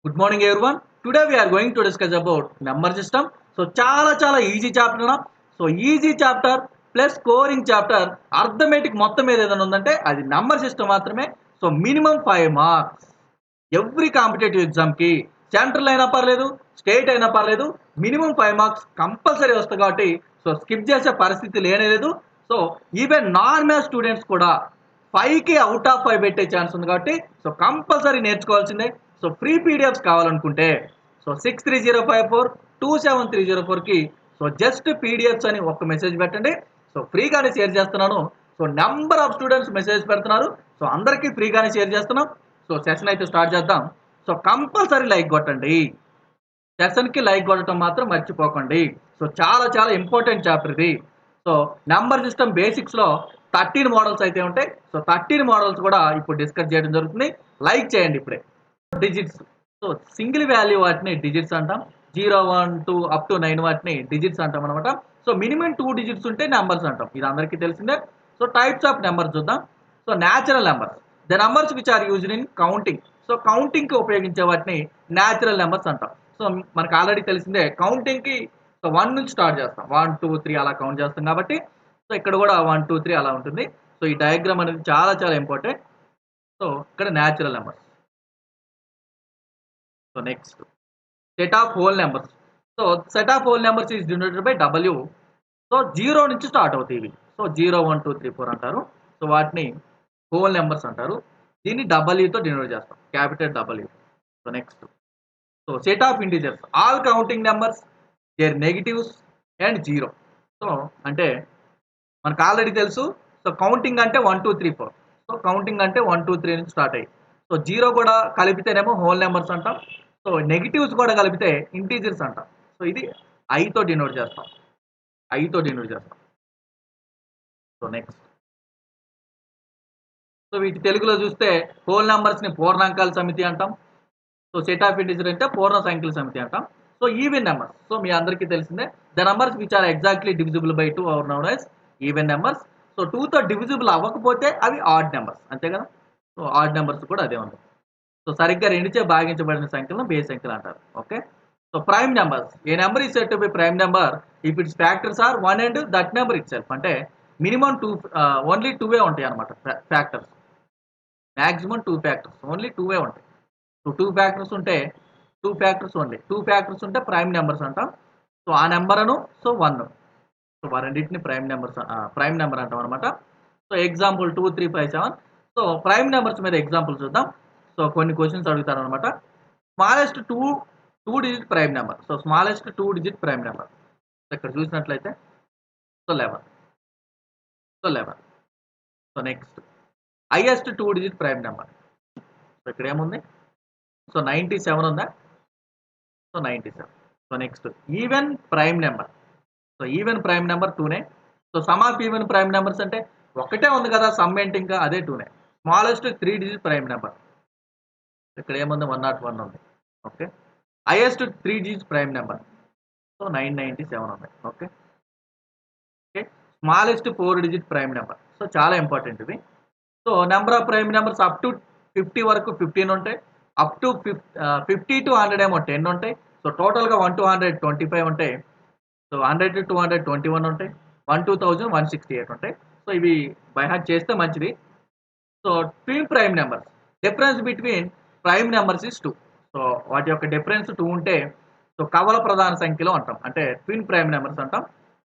Good morning everyone. Today we are going to discuss about number system. So చాలా easy chapter. So easy chapter plus scoring chapter arithmetic మొత్తం మీద ఏదైనా ఉందంటే అది number system మాత్రమే. So minimum 5 marks every competitive ఎగ్జామ్కి, central అయినా పర్లేదు, స్టేట్ అయినా పర్లేదు, మినిమం 5 మార్క్స్ కంపల్సరీ వస్తాయి కాబట్టి సో స్కిప్ చేసే పరిస్థితి లేనేలేదు. So even non maths students కూడా 5కి అవుట్ ఆఫ్ 5 పెట్టే ఛాన్స్ ఉంది కాబట్టి సో కంపల్సరీ నేర్చుకోవాల్సిందే. సో ఫ్రీ పీడిఎఫ్స్ కావాలనుకుంటే సో 6305427304కి సో జస్ట్ పీడిఎఫ్స్ అని ఒక మెసేజ్ పెట్టండి. సో ఫ్రీగానే షేర్ చేస్తున్నాను. So number of students message పెడుతున్నారు. సో అందరికీ ఫ్రీగానే షేర్ చేస్తున్నాం. సో సెషన్ అయితే స్టార్ట్ చేద్దాం. సో కంపల్సరీ లైక్ కొట్టండి. సెషన్కి లైక్ కొట్టడం మాత్రం మర్చిపోకండి. సో చాలా ఇంపార్టెంట్ చాప్టర్ ఇది. సో నెంబర్ సిస్టమ్ బేసిక్స్లో 13 మోడల్స్ అయితే ఉంటాయి. సో 13 మోడల్స్ కూడా ఇప్పుడు డిస్కస్ చేయడం జరుగుతుంది. లైక్ చేయండి ఇప్పుడే. డిజిట్స్, సో సింగిల్ వాల్యూ వాటిని డిజిట్స్ అంటాం. 0, 1, 2 అప్ టు 9 వాటిని డిజిట్స్ అంటాం అనమాట. సో మినిమం 2 డిజిట్స్ ఉంటే నెంబర్స్ అంటాం. ఇది అందరికీ తెలిసిందే. సో టైప్స్ ఆఫ్ నెంబర్స్ చూద్దాం. So natural numbers, the numbers which are used in counting. So కౌంటింగ్కి ఉపయోగించే వాటిని న్యాచురల్ నెంబర్స్ అంటాం. సో మనకు ఆల్రెడీ తెలిసిందే కౌంటింగ్కి సో 1 నుంచి స్టార్ట్ చేస్తాం, 1, 2, 3 అలా కౌంట్ చేస్తాం కాబట్టి సో ఇక్కడ కూడా 1, 2, 3 అలా ఉంటుంది. సో ఈ డయాగ్రామ్ అనేది చాలా ఇంపార్టెంట్. సో ఇక్కడ natural numbers. So next set of whole numbers. So set of whole numbers is denoted by W. So 0 నుంచి స్టార్ట్ అవుతాయి ఇవి. సో 0, 1, 2, 3, 4 అంటారు. సో వాటిని హోల్ నెంబర్స్ అంటారు. దీన్ని డబ్ల్యూతో డినోట్ చేస్తాం, capital W. So next so set of integers, all counting numbers, there negatives and 0. So అంటే మనకు ఆల్రెడీ తెలుసు. సో కౌంటింగ్ అంటే 1, 2, 3, 4. సో కౌంటింగ్ అంటే 1, 2, 3 నుంచి స్టార్ట్ అయ్యి సో 0 కూడా కలిపితేనేమో హోల్ నెంబర్స్ అంటాం. సో నెగిటివ్స్ కూడా కలిపితే ఇంటీజర్స్ అంటాం. సో ఇది ఐతో డినోట్ చేస్తాం, ఐతో డినోట్ చేస్తాం. సో నెక్స్ట్ సో వీటి తెలుగులో చూస్తే హోల్ నెంబర్స్ని పూర్ణాంకాల సమితి అంటాం. సో సెట్ ఆఫ్ ఇంటీజర్ అంటే పూర్ణ సంఖ్యల సమితి అంటాం. సో ఈవెన్ నెంబర్స్, సో మీ అందరికీ తెలిసిందే the numbers which are exactly divisible by 2 are known as even numbers. So 2తో డివిజిబుల్ అవ్వకపోతే అవి ఆడ్ నెంబర్స్, అంతే కదా. సో ఆడ్ నెంబర్స్ కూడా అదే ఉంది. సో సరిగ్గా 2చే భాగించబడిన సంఖ్యలను బేస్ సంఖ్యలు అంటారు. Okay. So prime numbers, a number is said to be prime number if its factors are 1 and that number itself. అంటే మినిమం 2, ఓన్లీ 2 ఉంటాయి అనమాట ఫ్యాక్టర్స్. మ్యాక్సిమం 2 ఫ్యాక్టర్స్, ఓన్లీ 2 ఉంటాయి. సో 2 ఫ్యాక్టర్స్ ఉంటే 2 ఫ్యాక్టర్స్ ఓన్లీ 2 ఫ్యాక్టర్స్ ఉంటే prime numbers అంటాం. So ఆ నెంబర్ను so 1, so రెండింటిని ప్రైమ్ నెంబర్ అంటాం అనమాట. So example 2, 3, 5, 7. So prime numbers మీద ఎగ్జాంపుల్ చూద్దాం. సో కొన్ని క్వశ్చన్స్ అడుగుతారు అనమాట. Smallest two digit prime number. So smallest 2 digit prime number ఇక్కడ చూసినట్లయితే so 11. So next highest 2 digit prime number. So ఇక్కడ ఏముంది, సో 97 ఉందా. So 97. So next even prime number. So even prime number 2నే. So sum of even prime numbers అంటే ఒకటే ఉంది కదా, సమ్ ఏంటి ఇంకా అదే 2నే. స్మాలెస్ట్ 3 డిజిట్ ప్రైమ్ నెంబర్ ఇక్కడ ఏముంది, 101 ఉంది. Okay. Highest 3 digit prime number so 997 ఉంది. Okay. Smallest 4 digit prime number. So చాలా ఇంపార్టెంట్ ఇది. So number of prime numbers up to 50 వరకు 15 ఉంటాయి. అప్ టు 50 to 100 ఏమో 10 ఉంటాయి. సో టోటల్గా 1 to 100 25 ఉంటాయి. సో 100 to 200 21 ఉంటాయి. 1 to 1000 168 ఉంటాయి. సో ఇవి బై హార్ట్ చేస్తే మంచిది. So twin prime numbers, difference between prime numbers is 2. So వాటి యొక్క డిఫరెన్స్ 2 ఉంటే సో కవల ప్రధాన సంఖ్యలో అంటాం, అంటే ట్విన్ ప్రైమ్ నెంబర్స్ అంటాం.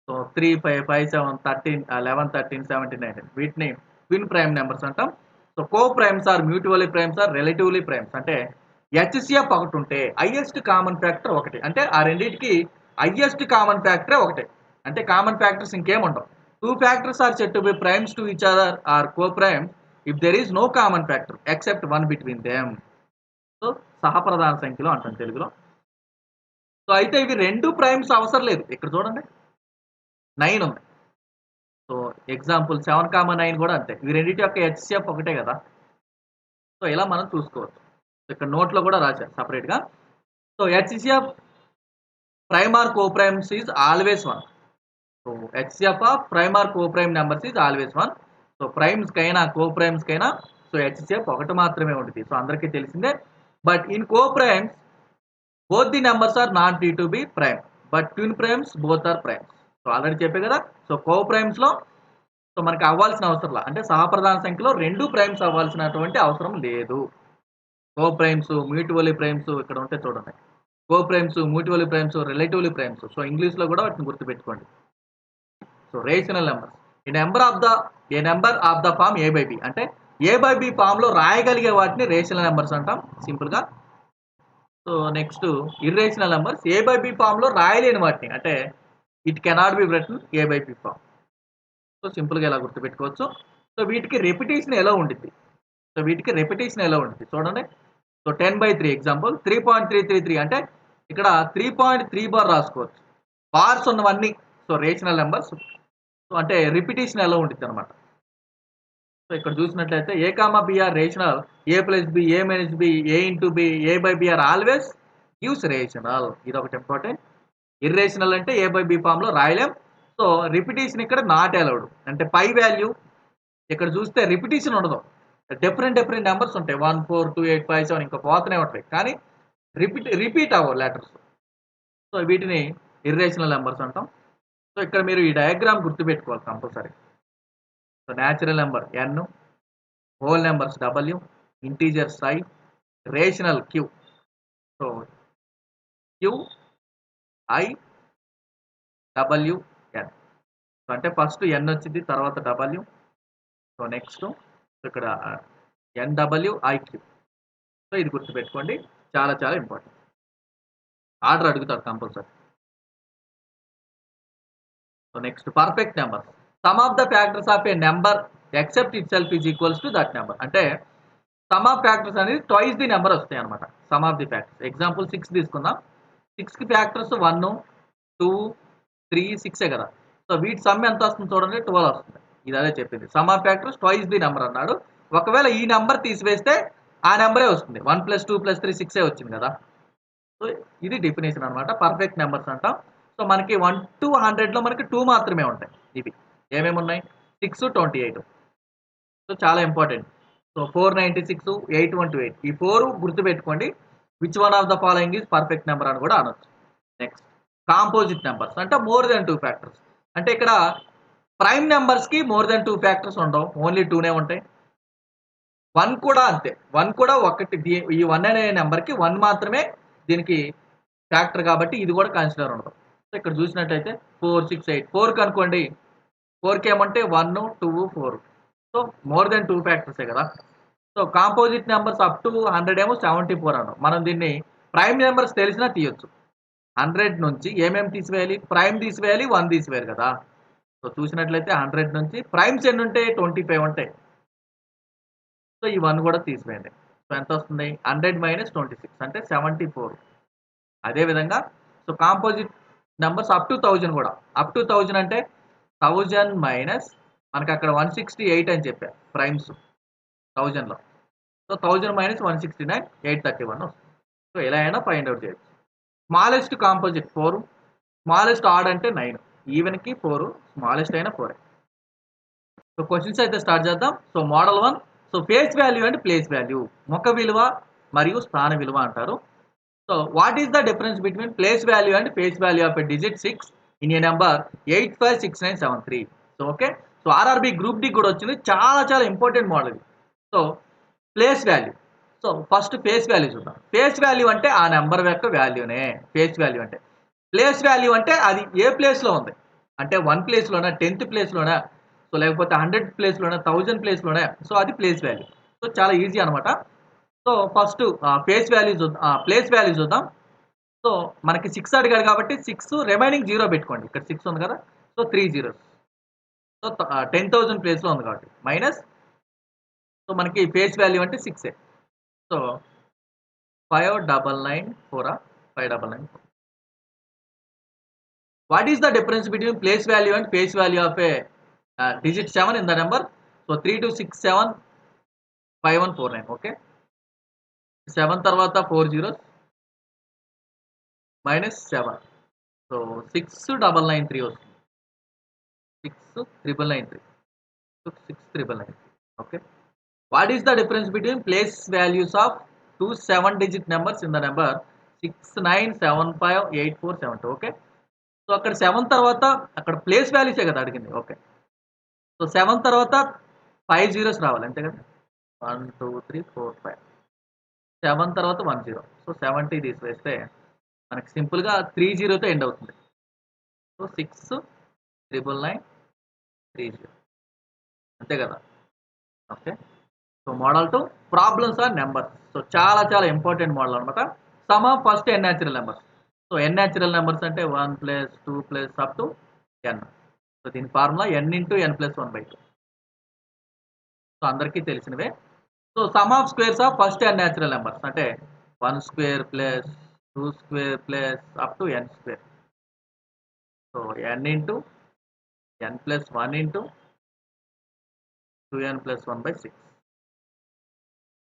సో 3, 5, 5, 7, 13, 11, 13, 17, 19 వీటిని ట్విన్ ప్రైమ్ నెంబర్స్ అంటాం. So co primes are mutually primes are relatively primes. అంటే హెచ్సిఎఫ్ ఒకటి ఉంటే హైయెస్ట్ కామన్ ఫ్యాక్టర్ ఒకటి, అంటే ఆ రెండింటికి హైయెస్ట్ కామన్ ఫ్యాక్టరే ఒకటే, అంటే కామన్ ఫ్యాక్టర్స్ ఇంకేం ఉండవు. 2 factors are said to be primes to each other are co primes if there is no common factor except 1 between them. So సహప్రధాన సంఖ్యలో అంటాం తెలుగులో. సో అయితే ఇవి 2 ప్రైమ్స్ అవసరం లేదు. ఇక్కడ చూడండి 9 ఉంది. సో ఎగ్జాంపుల్ 7, 9 కూడా అంతే. ఇవి రెండింటి యొక్క హెచ్సిఎఫ్ ఒకటే కదా. సో ఇలా మనం చూసుకోవచ్చు. ఇక్కడ నోట్లో కూడా రాశారు సపరేట్గా. So HCF prime or co primes is always 1. So HCF of prime or co prime numbers is always 1. So ప్రైమ్స్కైనా కో ప్రైమ్స్కైనా సో హెచ్సిఎఫ్ ఒకటి మాత్రమే ఉంటుంది. సో అందరికీ తెలిసిందే. But in co primes both the numbers are not టీ to be prime but twin primes both are primes. So already చెప్పే కదా. సో కో ప్రైమ్స్ లో సో మనకి అవ్వాల్సిన అవసరం అంటే సహప్రధాన సంఖ్యలో రెండు ప్రైమ్స్ అవ్వాల్సినటువంటి అవసరం లేదు. కో ప్రైమ్స్, మ్యూచువల్లీ ప్రైమ్స్ ఇక్కడ ఉంటే చూడండి. Co primes, mutually primes, relatively primes. So English లో కూడా వాటిని గుర్తుపెట్టుకోండి. So rational numbers a number of the form a by b అంటే ఏ బై బి ఫామ్ లో రాయగలిగే వాటిని రేషనల్ నెంబర్స్ అంటాం సింపుల్ గా. So next irrational numbers a by b form లో రాయలేని వాటిని అంటే it cannot be written a by b form. So simple గా ఇలా గుర్తుపెట్టుకోవచ్చు. సో వీటికి రెపిటేషన్ ఎలా ఉంటుంది చూడండి. సో 10/3 ఎగ్జాంపుల్ 3.333 అంటే ఇక్కడ 3.3 బార్ రాసుకోవచ్చు. బార్స్ ఉన్నవన్నీ సో రేషనల్ నెంబర్స్. సో అంటే రిపిటేషన్ ఎలా ఉంటుంది అనమాట. సో ఇక్కడ చూసినట్లయితే A comma B are rational, A plus B, A minus B, A into B, A by B are always gives rational. ఇది ఒకటి ఇంపార్టెంట్. ఇర్రేషనల్ అంటే ఏ బై బి ఫామ్ లో రాయలేం. సో రిపిటేషన్ ఇక్కడ నాట్ అలౌడ్ అంటే పై value ఇక్కడ చూస్తే repetition ఉండదు. Different numbers ఉంటాయి 1 4 2 8 5 7 ఇంకా పోతూనే ఉంటాయి కానీ రిపీట్ అవ్వవు లెటర్స్. సో వీటిని ఇర్రేషనల్ నెంబర్స్ అంటాం. సో ఇక్కడ మీరు ఈ డయాగ్రామ్ గుర్తుపెట్టుకోవాలి compulsory. So natural number n, whole numbers w, integers i, rational q. So q i w n. So అంటే ఫస్ట్ n వచ్చింది తర్వాత w. సో నెక్స్ట్ ఇక్కడ NWIQ. సో ఇది గుర్తుపెట్టుకోండి, చాలా చాలా ఇంపార్టెంట్. ఆర్డర్ అడుగుతారు compulsory. So next perfect number. Some of the factors of A number except it self is equals to that number అంటే సమ్ ఆఫ్ ఫ్యాక్టర్స్ అనేది ట్వైస్ ది నెంబర్ వస్తాయి అనమాట. Sum of the factors example 6 తీసుకుందాం. 6 కి factors 1 2 3 6 కదా. So వీటి some ఎంత వస్తుంది చూడండి, 12 వస్తుంది. ఇది అదే చెప్పింది, some of factors twice the number అన్నాడు. ఒకవేళ ఈ నెంబర్ తీసివేస్తే ఆ నెంబరే వస్తుంది. 1 + 2 + 3 6 వచ్చింది కదా. సో ఇది డెఫినేషన్ అనమాట. పర్ఫెక్ట్ నెంబర్స్ అంటాం. సో మనకి 1 to 100లో మనకి 2 మాత్రమే ఉంటాయి. ఇవి ఏమేమి ఉన్నాయి 6 28. సో చాలా ఇంపార్టెంట్. సో 496 812 ఈ 4 గుర్తుపెట్టుకోండి. Which one of the following is perfect number అని కూడా అనొచ్చు. నెక్స్ట్ కాంపోజిట్ నెంబర్స్ అంటే మోర్ దెన్ 2 ఫ్యాక్టర్స్ అంటే ఇక్కడ ప్రైమ్ నెంబర్స్ కి మోర్ దెన్ 2 ఫ్యాక్టర్స్ ఉండవు, ఓన్లీ 2నే ఉంటాయి. 1 కూడా అంతే, 1 కూడా ఒకటి. ఈ 1 అనే నెంబర్ కి 1 మాత్రమే దీనికి ఫ్యాక్టర్ కాబట్టి ఇది కూడా కన్సిడర్ ఉండదు. సో ఇక్కడ చూసినట్టయితే 4 6 8 4 కనుకోండి, 4కి ఏమంటే 1 2 4. సో మోర్ దెన్ 2 ఫ్యాక్టర్సే కదా. So composite numbers up to 100 ఏమో 74 అన్నాం. మనం దీన్ని ప్రైమ్ నెంబర్స్ తెలిసినా తీయొచ్చు. 100 నుంచి ఏమేమి తీసివేయాలి, ప్రైమ్ తీసివేయాలి, 1 తీసివేయాలి కదా. సో చూసినట్లయితే 100 నుంచి ప్రైమ్స్ ఎన్ని ఉంటాయి 25 ఉంటాయి. సో ఈ 1 కూడా తీసివేయండి. సో ఎంత వస్తుంది 100 - 26 అంటే 74. అదేవిధంగా so composite numbers up to 1000 కూడా. అప్ టు 1000 అంటే 1000 మైనస్ మనకి అక్కడ 168 అని చెప్పా ప్రైమ్స్ 1000లో. సో 1000 - 169 831 వస్తుంది. సో ఎలా అయినా ఫైండ్ అవుట్ చేయొచ్చు. స్మాలెస్ట్ కాంపోజిట్ 4, స్మాలెస్ట్ ఆడ్ అంటే 9, ఈవెన్కి 4, స్మాలెస్ట్ అయినా 4. సో క్వశ్చన్స్ అయితే స్టార్ట్ చేద్దాం. So model 1. So face value and place value, ముఖ విలువ మరియు స్థాన విలువ అంటారు. So what is the difference between place value and face value of a digit 6 in a number 856973. So okay. So RRB group D కూడా వచ్చింది, చాలా చాలా important model. So place value. So first face value చూద్దాం. Face value అంటే ఆ number యొక్క వాల్యూనే face value అంటే. Place value అంటే అది ఏ ప్లేస్లో ఉంది అంటే 1 ప్లేస్లోనా, 10th ప్లేస్లోనా, సో లేకపోతే 100 ప్లేస్లోనా, 1000 ప్లేస్లోనా. సో అది ప్లేస్ వాల్యూ. సో చాలా ఈజీ అనమాట. సో ఫస్ట్ ఫేస్ వాల్యూ చూద్దాం, ప్లేస్ వాల్యూ చూద్దాం. సో మనకి 6 అడిగాడు కాబట్టి 6 రిమైనింగ్ 0 పెట్టుకోండి. ఇక్కడ 6 ఉంది కదా, సో 3 zeros. సో 10,000 ప్లేస్లో ఉంది కాబట్టి మైనస్. సో మనకి ఫేస్ వాల్యూ అంటే 6. So 5994 5994. What is the difference between place value and face value of a digit 7 in the number? So 3267 5149. Okay. 7 తర్వాత 4 zeros minus 7. So 6993 వస్తుంది. 6993. So 6993. Okay. What is the difference between place values of two 7-digit numbers in the number 69758472. Okay. So అక్కడ 7 తర్వాత అక్కడ place వాల్యూసే కదా అడిగింది. Okay. So 7 తర్వాత 5 zeros రావాలి అంతే కదా. 1 2 3 4 5 7 తర్వాత 1 జీరో. సో 70 తీసివేస్తే మనకి సింపుల్గా 3 జీరోతో ఎండ్ అవుతుంది. సో 69993 అంతే కదా. Okay. So model 2 problems are numbers. So చాలా చాలా ఇంపార్టెంట్ మోడల్ అనమాట. Sum of first n natural numbers. So n natural numbers అంటే 1 plus 2 plus up to n. So దీని formula n into n plus 1/2. So అందరికీ తెలిసినవే. So sum of squares of first n natural numbers అంటే 1 square plus 2 square plus up to n square. So n into n plus 1 into 2n plus 1/6.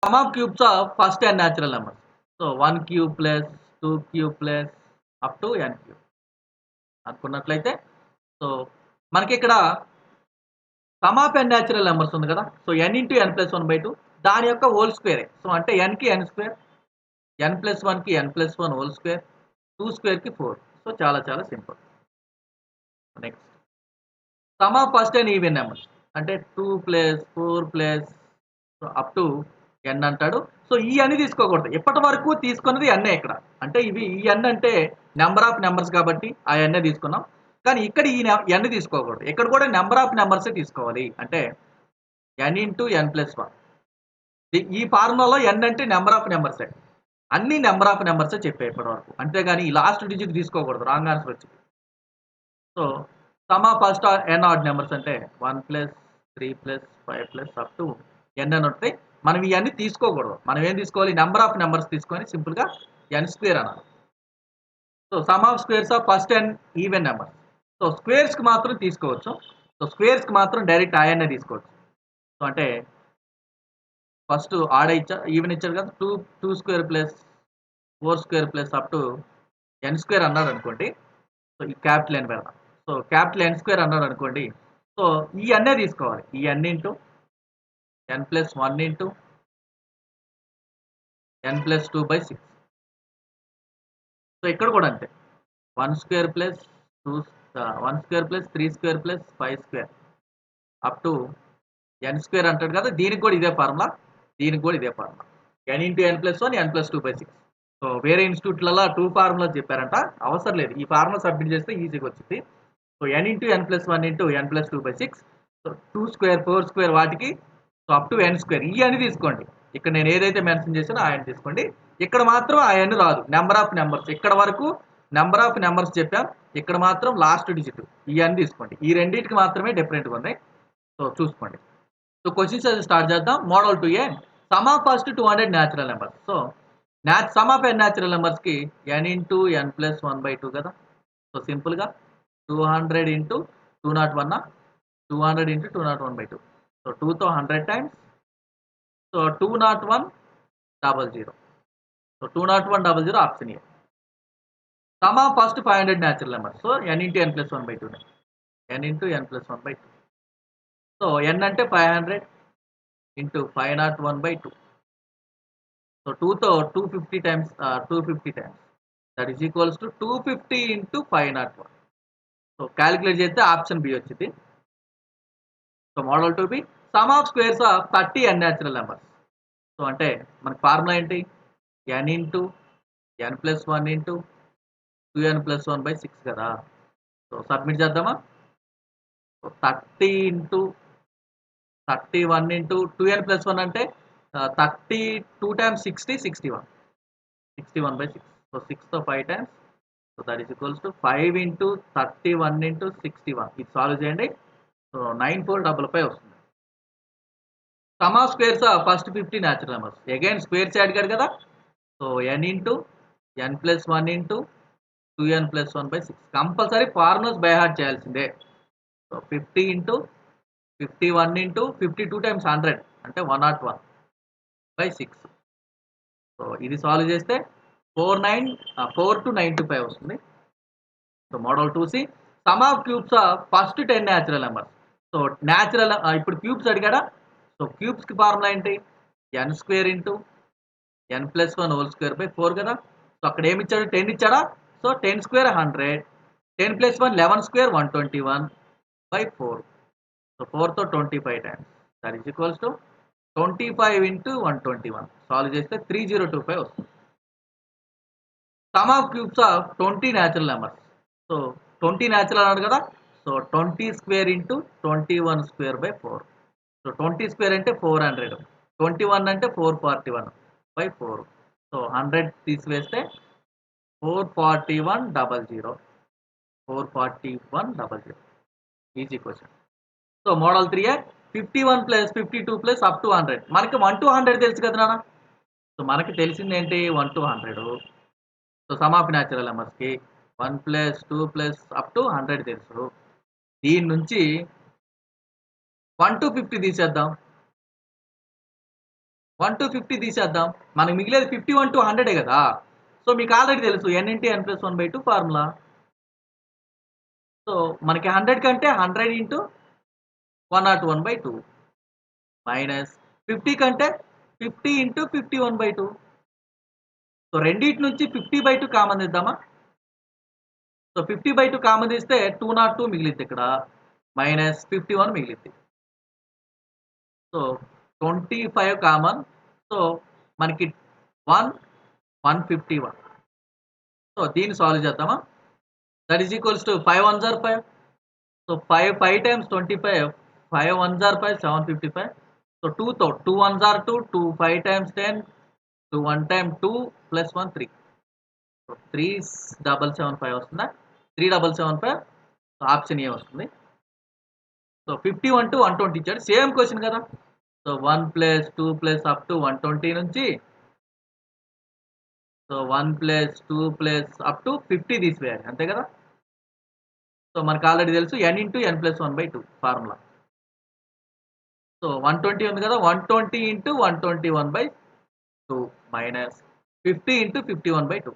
Sum of cubes of first n natural numbers. So 1 cube plus 2 cube plus up to n cube అనుకున్నట్లయితే so మనకి ఇక్కడ some of n natural numbers ఉంది కదా. So n into n plus 1/2 దాని యొక్క whole స్క్వేరే. So అంటే n కి n square, n plus 1 కి n plus 1 whole square, 2 square కి 4. సో చాలా చాలా simple. Next some of first n even numbers అంటే 2 plus 4 plus up to n అంటాడు. సో ఈ అన్ని తీసుకోకూడదు. ఇప్పటి వరకు తీసుకున్నది n ఇక్కడ. అంటే ఇవి ఈ n అంటే నెంబర్ ఆఫ్ నెంబర్స్ కాబట్టి ఆ n తీసుకున్నాం. కానీ ఇక్కడ ఈ n తీసుకోకూడదు. ఇక్కడ కూడా నెంబర్ ఆఫ్ నెంబర్స్ తీసుకోవాలి. అంటే n ఇంటూ n ప్లస్ 1. ఈ ఫార్ములాలో n అంటే నెంబర్ ఆఫ్ నెంబర్సే. అన్ని నెంబర్ ఆఫ్ నెంబర్సే చెప్పాయి ఇప్పటి వరకు. అంతేగాని ఈ లాస్ట్ డిజిట్ తీసుకోకూడదు. రాంగ్ ఆన్సర్ వచ్చింది. So sum of first n add numbers అంటే 1 plus 3 plus 5 plus up to n అని ఉంటాయి. మనం ఇవన్నీ తీసుకోకూడదు. మనం ఏం తీసుకోవాలి, నెంబర్ ఆఫ్ నెంబర్స్ తీసుకొని సింపుల్గా n స్క్వేర్ అనాలి. So sum of squares of first n even numbers. So స్క్వేర్స్కి మాత్రం తీసుకోవచ్చు. సో స్క్వేర్స్కి మాత్రం డైరెక్ట్ ఆయన్నే తీసుకోవచ్చు. సో అంటే ఫస్ట్ ఆడ ఈవెన్ ఇచ్చారు కదా. 2 square plus 4 square plus up to n square అన్నాడు అనుకోండి. సో ఈ క్యాపిటల్ n పెడదాం. సో క్యాపిటల్ n స్క్వేర్ అన్నాడు అనుకోండి. సో ఈ అన్నే తీసుకోవాలి. ఈ n into n plus 1 into n plus 2/6. So ఇక్కడ కూడా అంతే. 1 square plus 1 square plus 3 square plus 5 square up to n square అంటాడు కదా. దీనికి కూడా ఇదే ఫార్ములా, దీనికి కూడా ఇదే formula. n into n plus 1 n plus 2/6. So వేరే ఇన్స్టిట్యూట్లలో 2 ఫార్ములాస్ చెప్పారంట. అవసరం లేదు. ఈ ఫార్ములా సబ్మిట్ చేస్తే ఈజీగా వచ్చింది. So n into n plus 1 into n plus 2/6. So 2 square 4 square వాటికి so up to n square ఈ అని తీసుకోండి. ఇక్కడ నేను ఏదైతే మెన్షన్ చేసానో ఆయన తీసుకోండి. ఇక్కడ మాత్రం ఆ n రాదు. నెంబర్ ఆఫ్ నెంబర్స్ ఇక్కడ వరకు నెంబర్ ఆఫ్ నెంబర్స్ చెప్పాం. ఇక్కడ మాత్రం లాస్ట్ డిజిట్ ఈ అని తీసుకోండి. ఈ రెండింటికి మాత్రమే డిఫరెంట్గా ఉన్నాయి. సో చూసుకోండి. సో క్వశ్చన్స్ అది స్టార్ట్ చేద్దాం. Model 2a some of first 200 natural numbers. So sum of n natural నెంబర్స్కి n ఇంటూ n ప్లస్ 1/2 కదా. సో సింపుల్గా 200 ఇంటూ 201 200 ఇంటూ 201/2. సో 2తో 100 times. So 20100. So 20100 option A. Some of first 500 natural numbers. So n into n plus 1/2 n into n plus 1/2. So n అంటే 500 into 501/2. So 2తో 250 times 250 times that is equals to 250 into 501. So calculate చేస్తే option B వచ్చింది. So model 2b some of squares of 30 n natural numbers. So అంటే మనకి formula ఏంటి, n into n plus 1 into 2n plus 1/6 కదా. So submit చేద్దామా. So 30 into 31 into 2n plus 1 అంటే 32 times 60 61 61/6. So 6తో 5 times. So that is equals to 5 into 31 into 61. ఇది solve చేయండి. So 9455 వస్తుంది. Sum of squares of first 50 natural numbers. Again squares అడిగాడు కదా. So n into n plus 1 into 2n plus 1/6. Compulsory formulas by heart చేయాల్సిందే. So 50 into 51 into 52 times 100 అంటే 101/6. So ఇది solve చేస్తే 4295 వస్తుంది. So model 2c sum of cubes of first 10 natural numbers. So natural ఇప్పుడు cubes అడిగాడా. So క్యూబ్స్కి formula ఏంటి, n square into n plus 1 whole square by 4 కదా. సో సో అక్కడ ఏమి ఇచ్చాడు 10 ఇచ్చాడా so 10 square 100 10 plus 1 11 square 121/4 so 4తో 25 times that is equals to 25 into 121 solve చేస్తే 3025 వస్తుంది. Sum of cubes of 20 natural numbers so 20 natural అన్నాడు కదా so 20 square into 21/4 so 20 square అంటే 400 21 అంటే 441/4 సో 100 తీసివేస్తే 44100 44100 easy question. So model 3 51 plus 52 plus up to 100 మనకి 1 to 100 తెలుసు కదా నాన్న. సో మనకి తెలిసింది ఏంటి 1 to 100 so sum of natural నెంబర్స్కి 1 ప్లస్ 2 ప్లస్ అప్ టు 100 తెలుసు. దీని నుంచి 1 to 50 తీసేద్దాం 1 to 50 తీసేద్దాం మనకి మిగిలేదు 51 to 100 కదా. సో మీకు ఆల్రెడీ తెలుసు n into n plus 1/2 formula. So మనకి 100 కంటే 100 ఇంటూ 101/2 మైనస్ 50 కంటే 50 ఇంటూ 51/2 సో రెండింటి నుంచి 50/2 కామన్ తీద్దామా. సో 50/2 కామన్ తీస్తే 202 మిగిలిద్ది ఇక్కడ మైనస్ 51 మిగిలిద్ది. సో 25 కామన్ సో మనకి 151 సో దీన్ని సాల్వ్ చేద్దామా. That is equals to 5 1s are 5 so 5 times 25 5 1s are 5 755 so 2తో 2 1s are 2 2 5 times 10 2 1 time 2 plus 1 3 so 3775 వస్తుందా 3775 సో ఆప్షన్ ఏ వస్తుంది. సో 51 to 120 ఇచ్చాడు same question కదా. So 1 plus 2 plus up to 120 నుంచి so 1 plus 2 plus up to 50 తీసివేయాలి అంతే కదా. So మనకు ఆల్రెడీ తెలుసు n into n plus 1/2 formula. So 120 ఉంది కదా 120 ఇంటూ 121/2 మైనస్ 50 ఇంటూ 51/2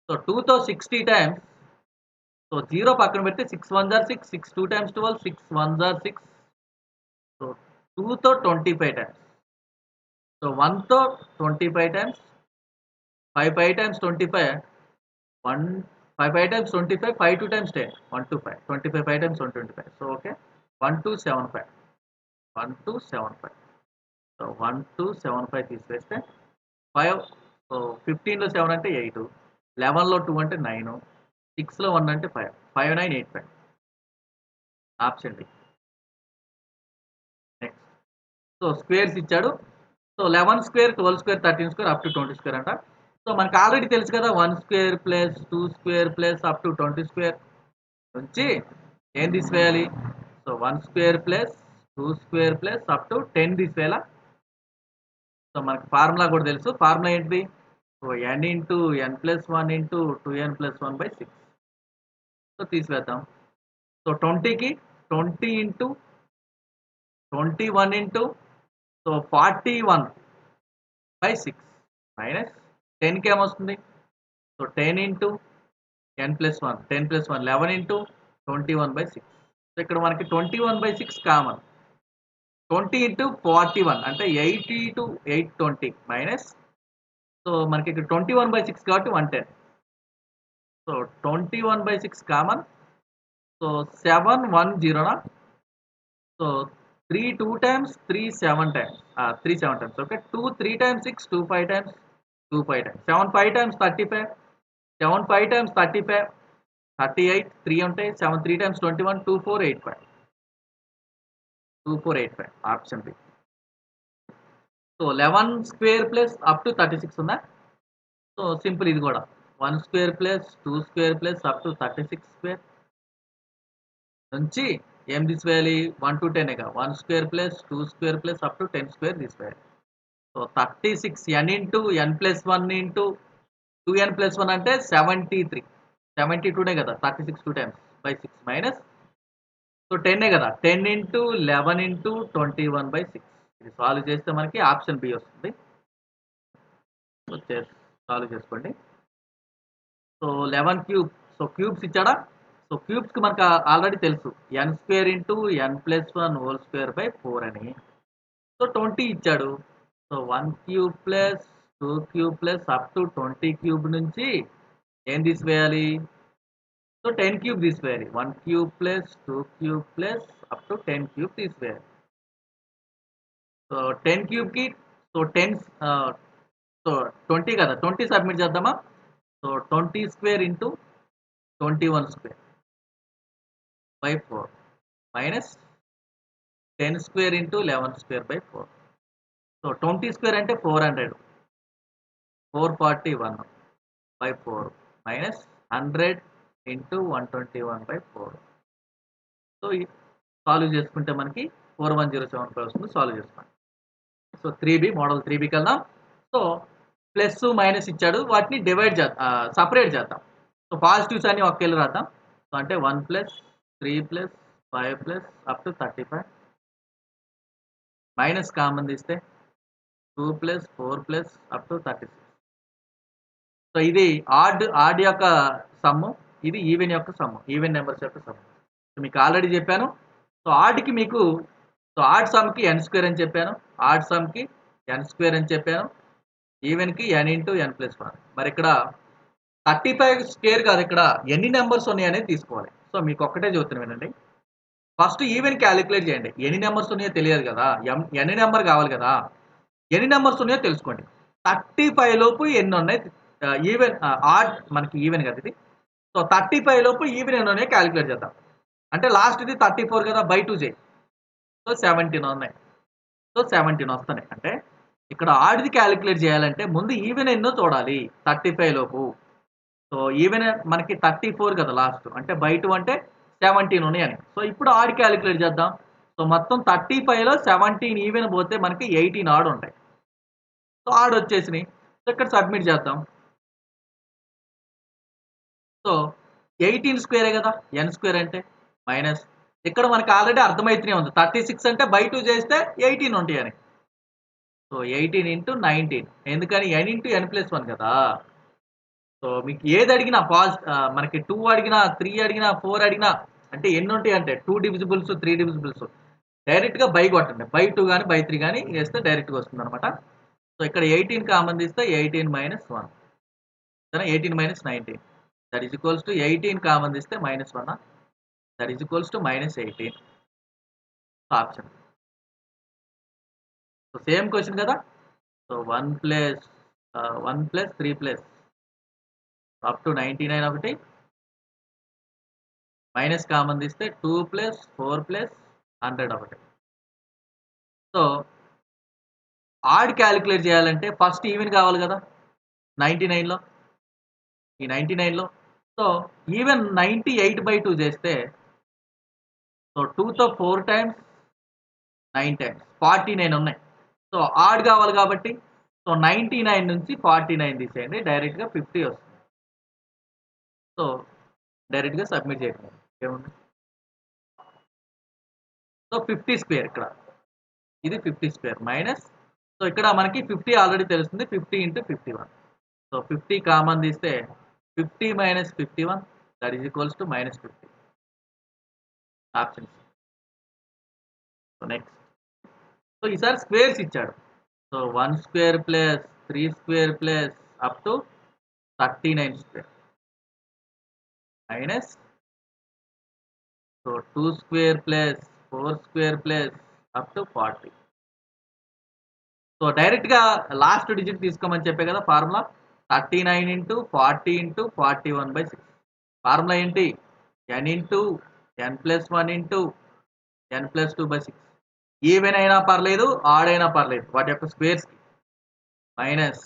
సో 2తో 60 టైమ్స్ సో 0 పక్కన పెడితే 6 1s are 6 6 2 times 12 6 1s are 6 so 2తో 25 times so 1తో 25 times 5 5 times 25 1 5 5 times 25 5 2 times 10 1 to 5 25 5 times 125 so okay 1275 1275 so 1275 తీసివేస్తే 5 so 15లో 7 అంటే 8 11లో 2 అంటే 9 6లో 1 అంటే 5 5985 option D. Next so squares ఇచ్చాడు so 11 square 12 square 13 square up to 20 square అంట. So మనకు already తెలుసు కదా 1 square plus 2 square plus up to 20 square నుంచి ఏం తీసివేయాలి so 1 square plus 2 square plus up to 10 తీసివేయాలా. సో మనకి ఫార్ములా కూడా తెలుసు ఫార్ములా ఏంటిది so n into n plus 1 into 2n plus 1/6 so తీసివేద్దాం. So 20కి 20 ఇంటూ 21 ఇంటూ సో 41/6 మైనస్ 10కి ఏమొస్తుంది so 10 into n plus 1 10 plus 1 11 into 21/6 so ఇక్కడ మనకి 21/6 కామన్ 20 ఇంటూ 41 అంటే 80 to 820 మైనస్ సో మనకి ఇక్కడ 21/6 కాబట్టి 110 so 21/6 common so 710 so 3 2 times 3 7 times 3 7 times okay 2 3 times 6 2 5 times 2 5 times 7 5 times 35 7 5 times 35 38 3 ఉంటాయి 7 3 times 21 2485 2485 option B. So 11 square plus up to 36 ఉందా so simple ఇది కూడా 1 square plus 2 square plus up to 36 square నుంచి ఏం తీసివేయాలి 1 to 10 1 square plus 2 square plus up to 10 square తీసివేయాలి. So 36 n into n plus 1 into 2n plus 1 అంటే 73 72 కదా 36 2 times by 6 minus so 10 కదా 10 ఇంటూ 11 ఇంటూ 21/6 ఇది సాల్వ్ చేస్తే మనకి ఆప్షన్ బి వస్తుంది. సో సాల్వ్ చేసుకోండి. సో 11 క్యూబ్ సో క్యూబ్స్ ఇచ్చాడా సో క్యూబ్స్కి మనకు ఆల్రెడీ తెలుసు n square into n plus 1 whole square అని. సో 20 ఇచ్చాడు so 1 cube plus 2 cube plus up to 20 cube నుంచి ఏం తీసివేయాలి? సో 10 క్యూబ్ తీసివేయాలి. 1 cube plus 2 cube plus up to 10 cube తీసివేయాలి. సో 10 క్యూబ్కి సో 10 సో 20 కదా, 20 సబ్మిట్ చేద్దామా? So 20 square into 21 square by 4 minus 10 square into 11 square by 4. So 20 square అంటే 400, 441 by 4 minus 100 into 121 by 4. So solve చేసుకుంటే మనకి 41075 వస్తుంది. Solve చేసుకోండి. సో 3B మోడల్ 3Bకి వెళ్దాం. సో ప్లస్ మైనస్ ఇచ్చాడు, వాటిని డివైడ్ చేద్దాం, సపరేట్ చేద్దాం. సో పాజిటివ్స్ అన్ని ఒకేళ్ళు రాద్దాం. సో అంటే 1 plus 3 plus 5 plus up to 35 minus common తీస్తే 2 plus 4 plus up to 36. So ఇది ఆడ్ యొక్క సమ్ము, ఇది ఈవెన్ యొక్క సమ్ము, ఈవెన్ నెంబర్స్ యొక్క సమ్ము. సో మీకు ఆల్రెడీ చెప్పాను. సో ఆడ్కి మీకు సో ఆడ్ సమ్కి n స్క్వేర్ అని చెప్పాను, ఆడ్ సమ్కి n స్క్వేర్ అని చెప్పాను, ఈవెన్కి n ఇంటూ n ప్లస్ 1. మరి ఇక్కడ 35 స్క్వేర్ కాదు, ఇక్కడ ఎన్ని నెంబర్స్ ఉన్నాయి అనేది తీసుకోవాలి. సో మీకు ఒక్కటే చెబుతున్నాను వినండి. ఫస్ట్ ఈవెన్ క్యాలిక్యులేట్ చేయండి. ఎన్ని నెంబర్స్ ఉన్నాయో తెలియదు కదా, ఎన్ని నెంబర్ కావాలి కదా, ఎన్ని నెంబర్స్ ఉన్నాయో తెలుసుకోండి. 35 లోపు ఎన్ని ఉన్నాయి ఈవెన్, ఆడ్ మనకి ఈవెన్ కదా ఇది. సో 35 లోపు ఈవెన్ ఎన్ని ఉన్నాయో క్యాలిక్యులేట్ చేద్దాం. అంటే లాస్ట్ ఇది 34 కదా, బై 2 చేయి. సో 17 ఉన్నాయి. సో 17 వస్తున్నాయి. అంటే ఇక్కడ ఆడ్ది క్యాలిక్యులేట్ చేయాలంటే ముందు ఈవెన్ ఎన్నో చూడాలి 35 లోపు. సో ఈవెన్ మనకి 34 కదా లాస్ట్, అంటే బై 2 అంటే 17 ఉన్నాయని. సో ఇప్పుడు ఆడ్ క్యాలిక్యులేట్ చేద్దాం. సో మొత్తం 35లో 17 ఈవెన్ పోతే మనకి 18 ఆడ్ ఉంటాయి. సో ఆడ్ వచ్చేసినాయి. సో ఇక్కడ సబ్మిట్ చేద్దాం. సో 18 స్క్వేరే కదా, n స్క్వేర్ అంటే మైనస్, ఇక్కడ మనకి ఆల్రెడీ అర్థమైతేనే ఉంది 36 అంటే బై 2 చేస్తే 18 ఉంటాయని. సో 18 ఇంటూ 19, ఎందుకని n ఇంటూ n ప్లస్ 1 కదా. సో మీకు ఏది అడిగినా మనకి 2 అడిగినా 3 అడిగినా 4 అడిగినా అంటే ఎన్ని ఉంటాయి అంటే 2 డివిజిబుల్స్ 3 డివిజిబుల్స్ డైరెక్ట్గా బై కొట్టండి. బై 2 కానీ బై 3 కానీ వేస్తే డైరెక్ట్గా వస్తుంది అనమాట. సో ఇక్కడ 18 కామన్ తీస్తే 18 minus 1, 18 minus 19 that is equals to 18 common తీస్తే minus 1, that is equals to minus 18 option. So same question కదా. So 1 plus 3 plus up to 99 ఒకటి, మైనస్ కామన్ తీస్తే 2 ప్లస్ 4 ప్లస్ 100 ఒకటి. సో ఆడ్ క్యాలిక్యులేట్ చేయాలంటే first even కావాలి కదా 99లో, ఈ 99లో. So even 98 by 2 చేస్తే సో 2తో 4 టైమ్స్ 9 టైమ్స్ 49 ఉన్నాయి. సో ఆడ్ కావాలి కాబట్టి సో 99 నుంచి 49 తీసేయండి, డైరెక్ట్గా 50 వస్తుంది. సో డైరెక్ట్గా సబ్మిట్ చేయండి. ఏముంది? సో 50 స్క్వేర్ ఇక్కడ, ఇది 50 స్క్వేర్ మైనస్, సో ఇక్కడ మనకి 50 ఆల్రెడీ తెలుస్తుంది, 50 ఇంటూ 51. సో 50 కామన్ తీస్తే 50 minus 51 that is equals to minus 50 options. So next, so ఈసారి స్క్వేర్స్ ఇచ్చాడు. So 1 square plus 3 square plus up to 39 square minus, so 2 square plus 4 square plus up to 40. So డైరెక్ట్గా last digit తీసుకోమని చెప్పే కదా formula, 39 into 40 into 41/6. Formula ఏంటి? n into n plus 1 into n plus 2/6. Even అయినా పర్లేదు, add అయినా పర్లేదు, వాటి యొక్క స్క్వేర్స్కి మైనస్,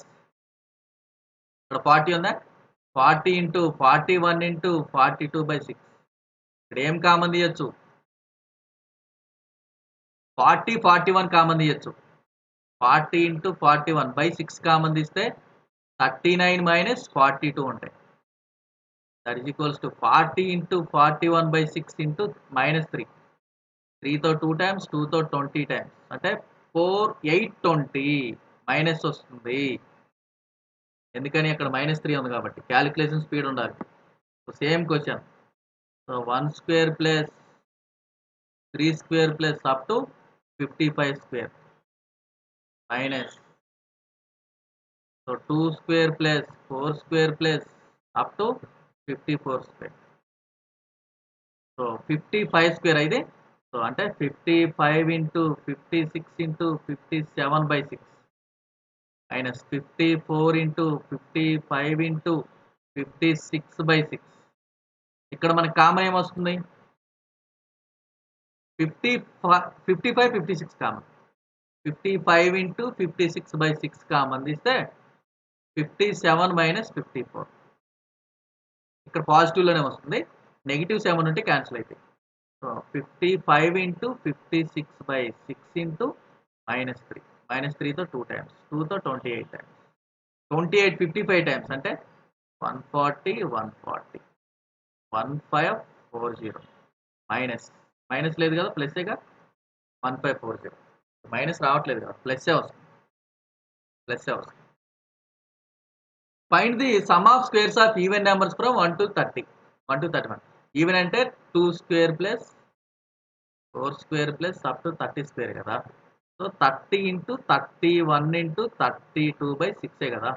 ఇక్కడ 40 ఉందా, 40 ఇంటూ 41 ఇంటూ 42/6. ఇక్కడ ఏం కామన్ తీయచ్చు? 40 41 కామన్ తీయచ్చు. 40 ఇంటూ 41/6 కామన్ తీస్తే 39 మైనస్ 42 ఉంటాయి. That is equals to 40 into 41/6 into minus 3. 3తో 2 times, 2తో 20 టైమ్స్, అంటే 820 మైనస్ వస్తుంది. ఎందుకని అక్కడ -3 ఉంది కాబట్టి, క్యాలిక్యులేషన్ స్పీడ్ ఉండాలి. Same question. So 1 square plus 3 square plus up to 55 square minus so 2 square plus 4 square plus up to 54 square. So 55 square అయితే so అంటే 55 into 56 into 57/6 minus 54 into 55 into 56/6. ఇక్కడ మనకి కామన్ ఏమొస్తుంది? 55 56 కామన్. 55 ఇంటూ 56/6 కామన్ తీస్తే 57 minus 54. ఇక్కడ పాజిటివ్లోనే వస్తుంది. Negative 7 ఉంటే cancel అవుతాయి. So 55 into 56/6 into -3. -3తో 2 టైమ్స్, 2తో 28 టైమ్స్, 28 55 టైమ్స్ అంటే 140 140 1540 మైనస్ మైనస్ లేదు కదా, ప్లస్సేగా 1540. మైనస్ రావట్లేదు కదా, ప్లస్సే వస్తుంది. Find the some of squares of even numbers from 1 to 30. 1 to 31. Even అంటే 2 square plus 4 square plus up to 30 square కదా. సో 30 ఇంటూ 31 ఇంటూ 32/6 కదా.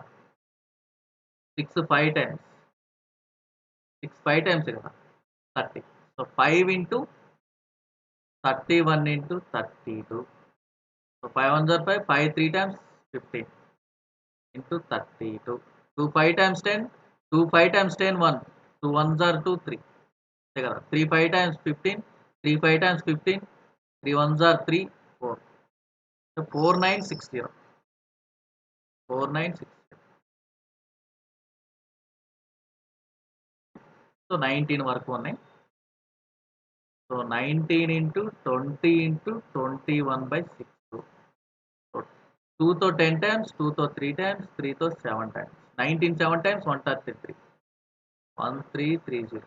6 5 టైమ్స్, 6 5 టైమ్స్ కదా 30. So 5 into 31 into 32. So 5 1 5, 5 3 times 15 into 32. 2 5 times 10, 2 5 times 10 1, 2 1s are 2 3 అంతే కదా. 3 5 times 15, 3 5 times 15, 3 1s are 3 4. So 4960. 4960. So 19 వరకు ఉన్నాయి. So 19 into 20 into 21/6. So 2తో 10 times, 2తో 3 times, 3తో 7 times. 19 7 times 133. 1330.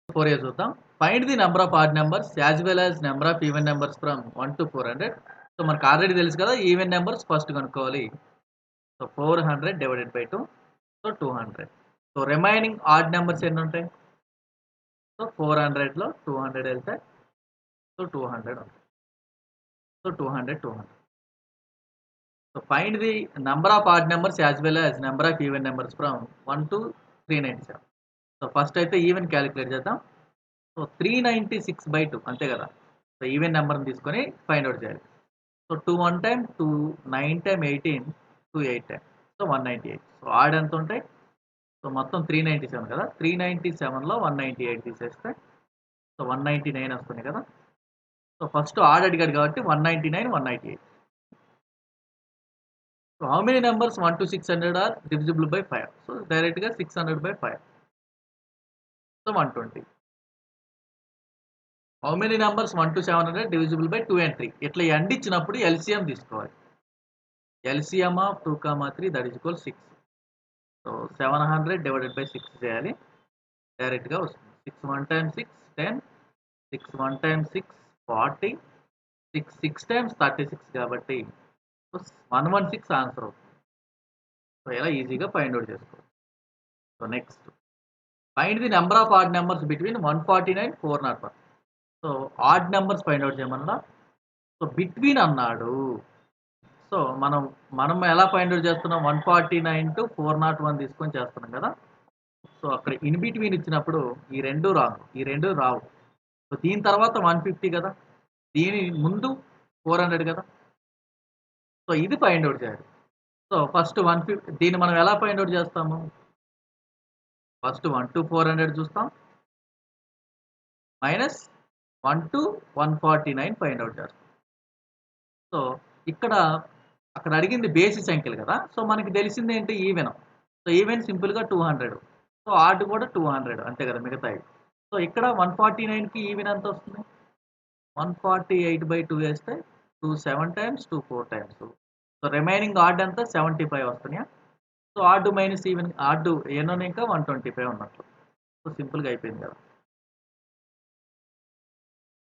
4 years చూద్దాం. Find the number of odd numbers as well as number of even numbers from 1 to 400. So మనకు already తెలుసు కదా, even numbers first కనుక్కోవాలి. So 400 divided by 2, so 200. So remaining odd numbers ఎన్ని ఉంటాయి? So 400లో 200 వెళ్తే so 200 ఉంటాయి. So 200 200. So find the number of odd numbers as well as number of even numbers from 1 to 397. So first అయితే even calculate చేద్దాం. So 396/2 అంతే కదా. So even నెంబర్ని తీసుకొని ఫైండ్ అవుట్ చేయాలి. So 2 1 time, 2 9 time 18, 2 8 time, so 198. So odd ఎంత ఉంటాయి? So మొత్తం 397 కదా. 397లో 198 తీసేస్తే సో 199 వస్తుంది కదా. సో ఫస్ట్ ఆడ్ అడిగాడు కాబట్టి 199 198. So how many numbers 1 to 600 are divisible by 5? So డైరెక్ట్గా 600/5. So 120. How many numbers 1 to 700 divisible by 2 and 3? ఇట్లా ఎండ్ ఇచ్చినప్పుడు ఎల్సిఎం తీసుకోవాలి. LCM of 2, 3 that is equal 6. So 700 divided by 6 చేయాలి. డైరెక్ట్గా వస్తుంది. 6 1 టైమ్స్ 6 10, 6 1 టైమ్స్ 6 40, 6 6 టైమ్స్ 36 కాబట్టి 116 ఆన్సర్ అవుతుంది. So ఇలా ఈజీగా ఫైండ్ అవుట్ చేసుకోవచ్చు. So next find the number of odd numbers between 149 401. So odd numbers find out చేయమన్నా. సో బిట్వీన్ అన్నాడు. సో మనం ఎలా ఫైండ్ అవుట్ చేస్తున్నాం? 149 to 401 తీసుకొని చేస్తున్నాం కదా. సో అక్కడ ఇన్ బిట్వీన్ ఇచ్చినప్పుడు ఈ రెండు రావు. సో దీని తర్వాత 150 కదా, దీని ముందు 400 కదా. సో ఇది ఫైండ్ అవుట్ చేయాలి. సో ఫస్ట్ 150 దీన్ని మనం ఎలా ఫైండ్ అవుట్ చేస్తాము? ఫస్ట్ 1 to 400 చూస్తాం, మైనస్ 1 to 149 ఫైండ్ అవుట్ చేస్తాం. సో ఇక్కడ అక్కడ అడిగింది బేసి సంఖ్యలు కదా. సో మనకి తెలిసింది ఏంటి? ఈవెన్. సో ఈవెన్ సింపుల్గా 200. సో ఆడ్ కూడా 200 అంతే కదా మిగతాయి. సో ఇక్కడ 149కి ఈవెన్ ఎంత వస్తుంది? 148/2 వేస్తే 2 7 times, 2 4 times. So remaining odd అంతా 75 వస్తున్నాయా. So odd minus even, odd ఎన్నో ఇంకా 125 ఉన్నట్లు. సో సింపుల్గా అయిపోయింది కదా.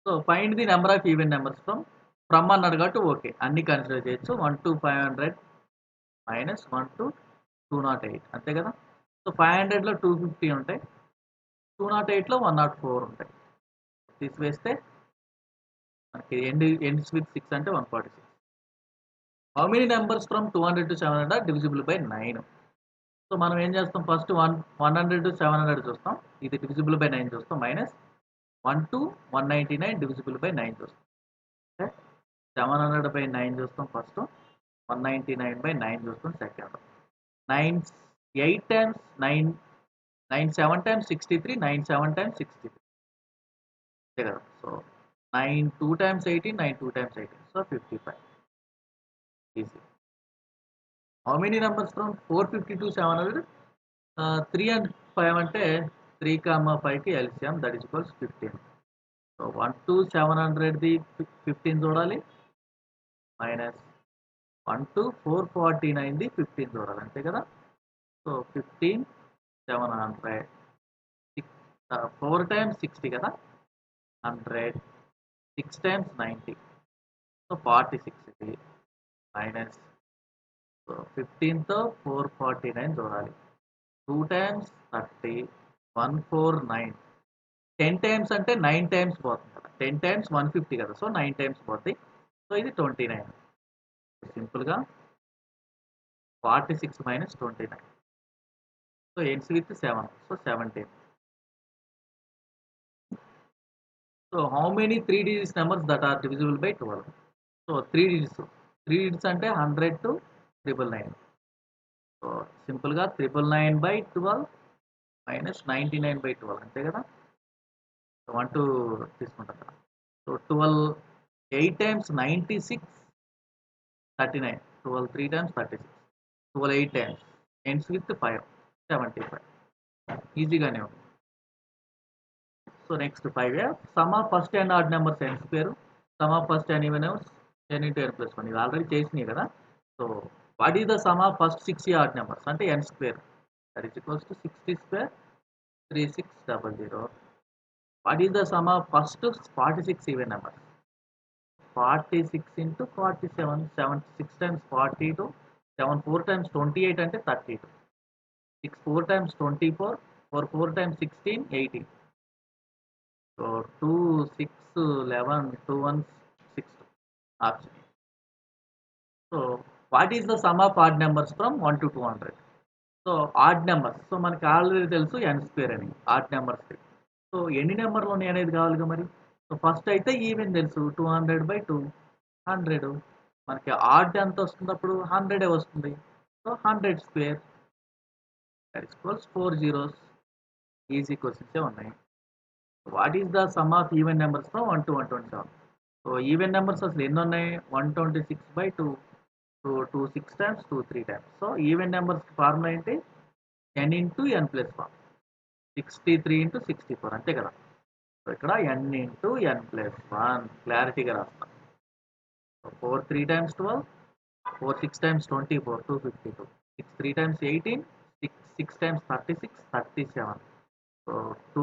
So find the number of even numbers from అన్నాడు కాబట్టి ఓకే, అన్ని కన్సిడర్ చేయొచ్చు. 1 to 500 మైనస్ 1 to 208 అంతే కదా. సో 500లో 250 ఉంటాయి, 208లో 104 ఉంటాయి. తీసివేస్తే మనకి ఎండ్స్ విత్ 6 అంటే 146. How many numbers from 200 to 700 are divisible by 9? So మనం ఏం చేస్తాం, ఫస్ట్ 100 to 700 చూస్తాం, ఇది డివిజిబుల్ బై 9 చూస్తాం, మైనస్ 1 to 199 డివిజిబుల్ బై 9 చూస్తాం. ఓకే, 700 బై 9 చూస్తాం ఫస్ట్, 199 బై 9 చూస్తాం సెకండ్. 9 8 టైమ్స్ 9, 9 7 టైమ్స్ 63, 9 7 టైమ్స్ 63 అంతే కదా. So 9 2 times 18, 9 2 times 18, so 55 easy. How many numbers from 450 to 700? 3 and 5 అంటే 3, 5కి LCM that is equals 15. So 1 to 700ది 15 చూడాలి, minus 1 to 449ది 15 చూడాలి అంతే కదా. సో 15 700, 4 టైమ్స్ 60 కదా, 100, 6 టైమ్స్ 90, సో 46 ఇది, మైనస్ 15తో 449 చూడాలి, 2 టైమ్స్ 30, 149, 10 టైమ్స్ అంటే 9 టైమ్స్ పోతుంది కదా, 10 టైమ్స్ 150 కదా, సో 9 టైమ్స్ పోతుంది, సో ఇది 29. సింపుల్గా 46 minus 29, so ends with 7, so 17. So how many 3 digits numbers that are divisible by 12? So 3 digits అంటే 100 to 999. సో సింపుల్గా 999 బై 12 మైనస్ 99 బై 12 అంతే కదా. 1 2 తీసుకుంటాం కదా. So 12 8 times 96, 39, 12 3 times 36, 12 8 times ends with 5, 75 ఈజీగానే ఉంది. So next 5 sum of first n odd numbers n square, sum of first n even numbers n into n plus 1, ఇది already చేసినాయి కదా. So what is the sum of first 60 odd numbers అంటే n square that is equals to 60 square 3600. What is the sum of first 46 even numbers? 46 into 47, 76 times 42, 7 4 times 28 అంటే 32, 6 4 times 24, 4 4 times 16, 18. So 2 6 11 2 1 6 option. So what is the sum of odd numbers from 1 to 200? So odd numbers, so మనకి already తెలుసు ఎన్ square అని odd numbers. So ఎన్ని నెంబర్లు ఉన్నాయి అనేది కావాలిగా మరి. సో ఫస్ట్ అయితే ఈవెన్ తెలుసు 200 by 2, 100. మనకి ఆడ్ ఎంత వస్తుంది అప్పుడు 100 వస్తుంది, so 100 square that equals 4 zeros. Easy questions ఉన్నాయి. What is the sum of even numbers from 1 to 127? So even numbers అసలు ఎన్ని ఉన్నాయి, 126 by 2, so 2 6 times 2 3 times. So even నెంబర్స్కి ఫార్ములా ఏంటి, n into n plus 1, 63 into 64 అంతే కదా. So ఇక్కడ n into n plus 1 క్లారిటీగా రాస్తాం. 4 3 times 12, 4 6 times 24, 252, 6 3 times 18, 6 times 36, 37. So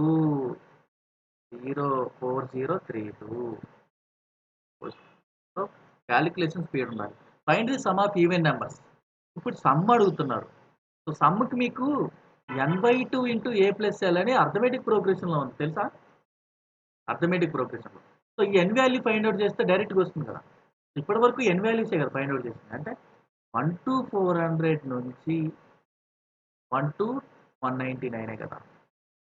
204032. So calculation speed ఉండాలి. Find the some of even numbers. ఇప్పుడు some అడుగుతున్నారు. సో సమ్కి మీకు n/2 into a plus L అని అర్థమెటిక్ ప్రోగ్రెషన్లో ఉంది తెలుసా, అర్థమెటిక్ ప్రోగ్రెషన్లో. సో ఈ n వాల్యూ ఫైండ్ అవుట్ చేస్తే డైరెక్ట్గా వస్తుంది కదా. ఇప్పటి వరకు n వాల్యూసే కదా ఫైండ్ అవుట్ చేసింది, అంటే 1 to 400 నుంచి 1 to 199 కదా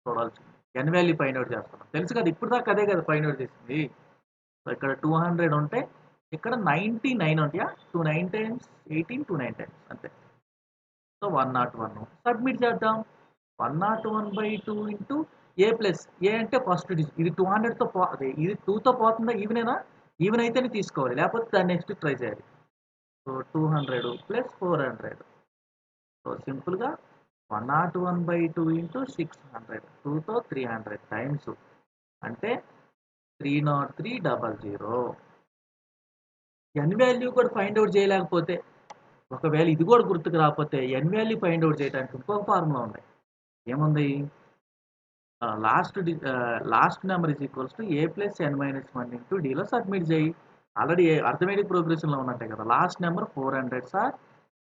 చూడాల్సింది. n వాల్యూ ఫైండ్ అవుట్ చేస్తున్నాం తెలుసు కదా, ఇప్పుడు దాకా అదే కదా ఫైండ్ అవుట్ చేసింది. సో ఇక్కడ 200 ఉంటే ఇక్కడ 99 ఉంటాయా, 2 9 times 18, 2 9 times అంతే. సో 101 సబ్మిట్ చేద్దాం. 101/2 ఇంటూ ఏ ప్లస్ ఏ అంటే ఫస్ట్ డిజిట్, ఇది 200తో అదే ఇది 2తో పోతుందా, ఈవెనేనా, ఈవెన్ అయితేనే తీసుకోవాలి, లేకపోతే దాన్ని నెక్స్ట్ ట్రై చేయాలి. So 200 plus 400. సో సింపుల్గా 101/2 ఇంటూ 600, 2తో 300 టైమ్స్ అంటే 30300. ఎన్ వాల్యూ కూడా ఫైండ్ అవుట్ చేయలేకపోతే, ఒకవేళ ఇది కూడా గుర్తుకు రాకపోతే ఎన్ వాల్యూ ఫైండ్ అవుట్ చేయడానికి ఇంకొక ఫార్ములా ఉంది. ఏముంది, last number is equals to A plus n minus 1 into డీలో సబ్మిట్ చేయి. ఆల్రెడీ అర్థమెటిక్ ప్రోగ్రెషన్లో ఉన్నట్టే కదా. Last number 400 sir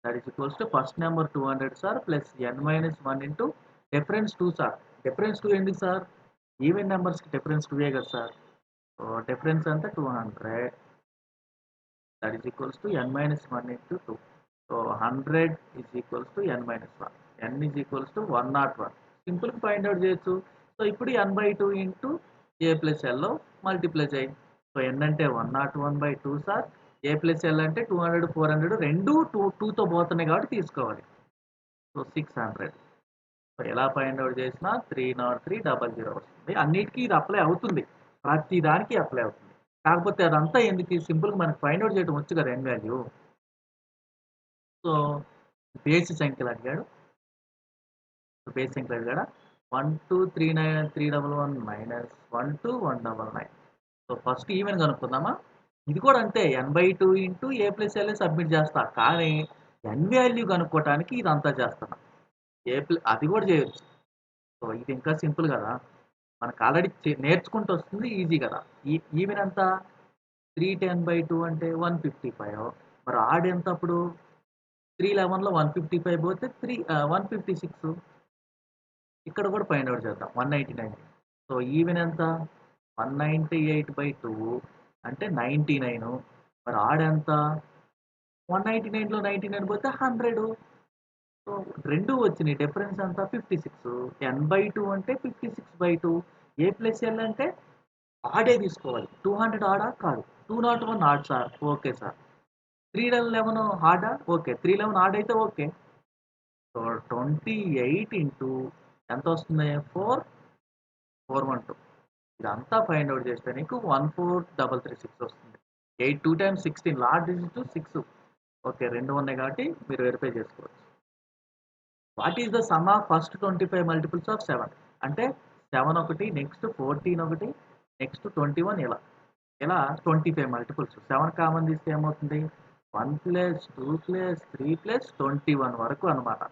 that is equals to first number 200 sir plus n minus 1 into difference 2 sir. Difference 2 ఎందుకు sir, even నెంబర్స్కి difference 2 కదా sir. So difference అంతా 200. That is equals to n minus 1 into 2. So 100 is equals to n minus 1. n is equals to 101. సింపుల్గా find out చేయొచ్చు. So ఇప్పుడు n/2 into a plus yellow multiply చేయి. So n అంటే 101/2 sir, a plus L అంటే 200 400 రెండు 2తో పోతున్నాయి కాబట్టి తీసుకోవాలి. సో 600. సో ఎలా ఫైండ్ అవుట్ చేసినా 30300 వస్తుంది. అన్నిటికీ ఇది అప్లై అవుతుంది, ప్రతి దానికి అప్లై అవుతుంది. కాకపోతే అదంతా ఎందుకు, సింపుల్గా మనకి ఫైండ్ అవుట్ చేయడం వచ్చు కదా n వాల్యూ. సో బేసి సంఖ్యలు అడిగాడు. బేసి సంఖ్యలు అడిగాడా 1239311 మైనస్ 12199. సో ఫస్ట్ ఈవెన్ కనుక్కుందామా. ఇది కూడా అంతే, n/2 into a plus l submit చేస్తా, కానీ n వాల్యూ కనుక్కోవటానికి ఇదంతా చేస్తున్నా. అది కూడా చేయొచ్చు. సో ఇది ఇంకా సింపుల్ కదా, మనకు ఆల్రెడీ నేర్చుకుంటూ వస్తుంది, ఈజీ కదా. ఈవెన్ ఎంత, 310/2 అంటే 155. మరి ఆడ్ ఎంత అప్పుడు, 311లో 155 పోతే 156. ఇక్కడ కూడా ఫైండ్ అవుట్ చేద్దాం. 199. సో ఈవెన్ ఎంత, 198/2 అంటే 99. మరి ఆడ్ ఎంత, 199లో 99 పోతే 100. సో 2 వచ్చినాయి, డిఫరెన్స్ ఎంత, 56. n/2 అంటే 56/2. a ప్లస్ ఎల్ అంటే ఆడే తీసుకోవాలి. 200 ఆడా కాదు, 201 ఆడ్ సార్, ఓకే సార్. 311 ఆడా, ఓకే. 311 ఆడ్ అయితే ఓకే. సో 28 ఇంటూ ఎంత వస్తుంది, 4412. ఇదంతా ఫైండ్ అవుట్ చేస్తే నీకు 14336 వస్తుంది. 8 2 టైమ్స్ 16, లార్జ్ డిజిట్ 6. ఓకే, 2 ఉన్నాయి కాబట్టి మీరు వెరిఫై చేసుకోవచ్చు. What is the sum of first 25 multiples of 7? అంటే 7 ఒకటి, నెక్స్ట్ 14 ఒకటి, నెక్స్ట్ 21, ఇలా 25 మల్టిపుల్స్. 7 కామన్ తీస్తే ఏమవుతుంది, 1 ప్లస్ 2 ప్లస్ 3 ప్లస్ 21 వరకు అనమాట.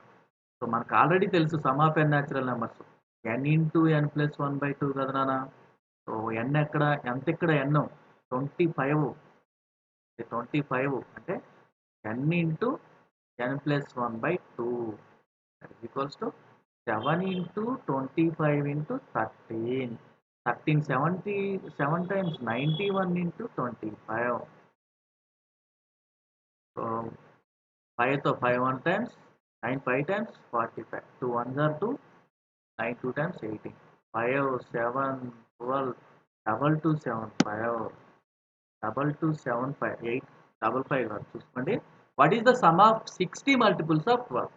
సో మనకు ఆల్రెడీ తెలుసు sum of n natural numbers n into n plus 1/2 కదా నాన్న. సో n ఎక్కడ, ఎంత ఇక్కడ n 25. 25 అంటే n into n plus 1/2 equals to 7 into 25 into 13. 1377 times 91 into 25. So 5తో 5 1 times, 9 5 times 45. 2 1s are 2, 9 2 times 18. 5 7 12 2 2 7 5 2 7 5 8 5 5 కాదు, చూసుకోండి. What is the sum of 60 multiples of 12?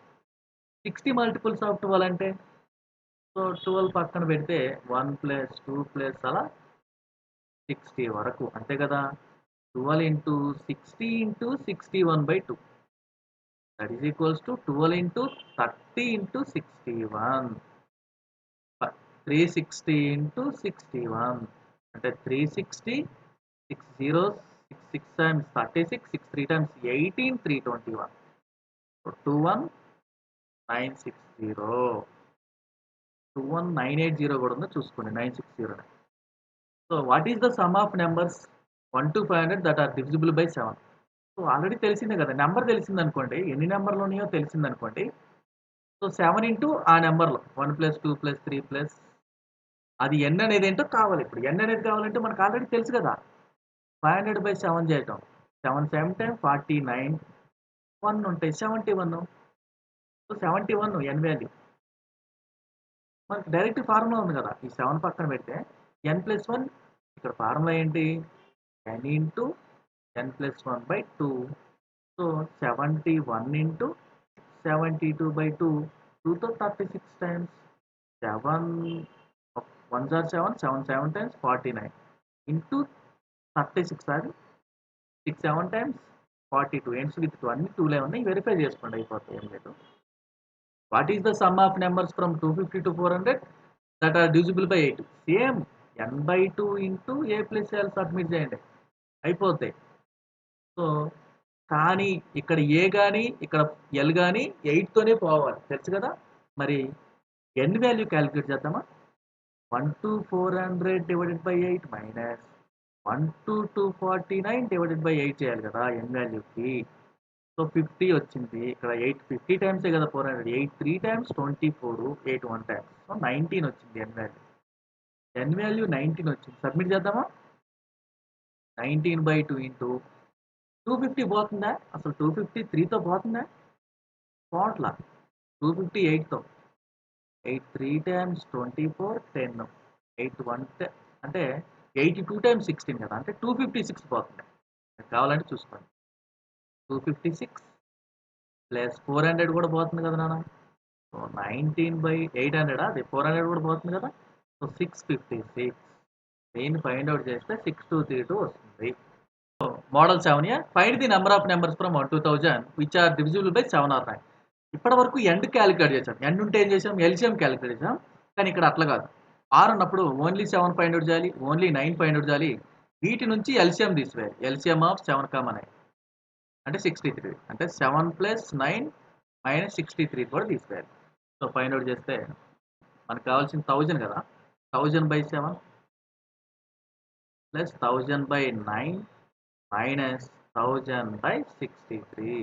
60 multiples of 12 అంటే, సో 12 పక్కన పెడితే 1 ప్లస్ 2 ప్లస్ అలా 60 వరకు, అంతే కదా. 12 into 60 into 61/2, that is equals to 12 into 30 into 61. 360 into 61 అంటే 360, 6 zeros, 6 times 36, 6 3 times 18, 321. సో 21960. 21980 కూడా ఉందో చూసుకోండి, 960. So what is the sum of numbers 1 to 500 that are divisible by 7? So already తెలిసిందే కదా, నెంబర్ తెలిసింది అనుకోండి, ఎన్ని నెంబర్లు ఉన్నాయో తెలిసింది అనుకోండి. సో 7 ఇంటూ ఆ నెంబర్లో 1 ప్లస్ 2 ప్లస్ 3 ప్లస్ అది n అనేది ఏంటో కావాలి. ఇప్పుడు n అనేది కావాలంటే మనకు ఆల్రెడీ తెలుసు కదా, 500/7 చేయటం. 7 7 10 49, 1 ఉంటాయి 71. So 71 n value. మనకి డైరెక్ట్ ఫార్ములా ఉంది కదా, ఈ 7 పక్కన పెడితే n+1. ఇక్కడ ఫార్ములా ఏంటి, n into n+1/2. So 71 into 72/2, 2తో 36 times 7 1s are 7, 7 7 times 49 into 36. అది 6 7 times 42, ఎండ్స్ విత్ 2, అన్ని 2లే ఉన్నాయి, వెరిఫై చేసుకోండి అయిపోతాయి, ఏం లేదు. What is the sum of numbers from 250 to 400 that are divisible by 8? Same n/2 into a plus l submit చేయండి, అయిపోతాయి. సో కానీ ఇక్కడ ఏ కానీ ఇక్కడ ఎల్ కానీ 8తోనే పోవాలి, తెలుసు కదా. మరి n వాల్యూ క్యాలిక్యులేట్ చేద్దామా. 1 to 400 divided by 8 minus 1 to 249 divided by 8 చేయాలి కదా n వాల్యూకి. సో 50 వచ్చింది, ఇక్కడ 8 50 టైమ్సే కదా 400. 8 3 టైమ్స్ 24, 8 1 టైమ్స్, సో 19 వచ్చింది n వాల్యూ. n వాల్యూ 19 వచ్చింది, సబ్మిట్ చేద్దామా. 19/2 ఇంటూ 250 పోతుందా? అసలు 250 3తో పోతుందా? పోవట్లా. 250 8తో. 8 3 టైమ్స్ 24 10 8 1 అంటే 82 టైమ్స్ 16 కదా! అంటే 256 పోతుంది. మీకు కావాలంటే చూసుకోండి. 256 ప్లస్ 400 కూడా పోతుంది కదా నాన్న. సో 19/800 అది 400 కూడా పోతుంది కదా. సో 656 దీన్ని ఫైండ్ అవుట్ చేస్తే 6232 వస్తుంది. So model 7 find the number of numbers from 1 to 1000 which are divisible by 7 or 9. ఇప్పటి వరకు ఎండ్ క్యాలిక్యులేట్ చేసాం. ఎండ్ ఉంటే ఏం చేసాం? ఎల్సిఎం క్యాలిక్యులేట్ చేసాం. కానీ ఇక్కడ అట్లా కాదు. 6 ఉన్నప్పుడు ఓన్లీ 7 ఫైండ్ అవుట్ చేయాలి. ఓన్లీ 9 ఫైండ్ అవుట్ చేయాలి. వీటి నుంచి ఎల్సిఎం తీసివేయాలి. ఎల్సిఎం ఆఫ్ 7, 9 అంటే 63. అంటే 7 + 9 - 63 కూడా తీసివేయాలి. సో ఫైండ్ అవుట్ చేస్తే మనకు కావాల్సిన 1000 కదా. 1000/7 ప్లస్ 1000/9 మైనస్ 1000/63.